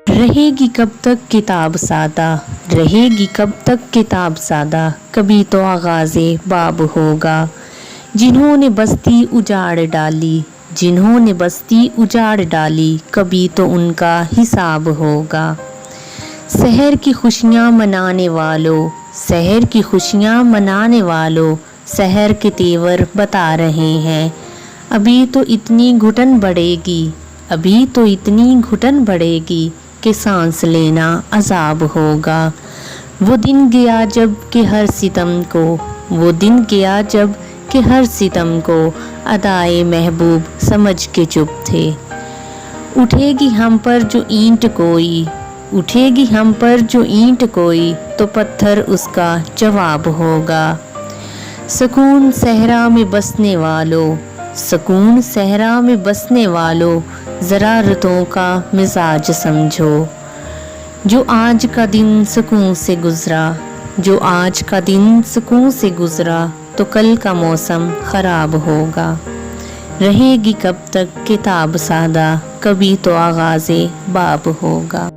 رہے گی کب تک کتاب سادہ، رہے گی کب تک کتاب سادہ، کبھی تو آغاز باب ہوگا۔ جنہوں نے بستی اجاڑ ڈالی، جنہوں نے بستی اجاڑ ڈالی، کبھی تو ان کا حساب ہوگا۔ سحر کی خوشیاں منانے والوں، سحر کی خوشیاں منانے والوں، سحر کے تیور بتا رہے ہیں۔ ابھی تو اتنی گھٹن بڑھے گی، ابھی تو اتنی گھٹن بڑھے گی کہ سانس لینا عذاب ہوگا۔ وہ دن گیا جب کہ ہر ستم کو، وہ دن گیا جب کہ ہر ستم کو ادائے محبوب سمجھ کے چپ تھے۔ اٹھے گی ہم پر جو اینٹ کوئی، اٹھے گی ہم پر جو اینٹ کوئی، تو پتھر اس کا جواب ہوگا۔ سکون صحرا میں بسنے والوں، سکون صحرا میں بسنے والوں، ذرا رتوں کا مزاج سمجھو۔ جو آج کا دن سکون سے گزرا، جو آج کا دن سکون سے گزرا، تو کل کا موسم خراب ہوگا۔ رہے گی کب تک کتاب سادہ، کبھی تو آغاز باب ہوگا۔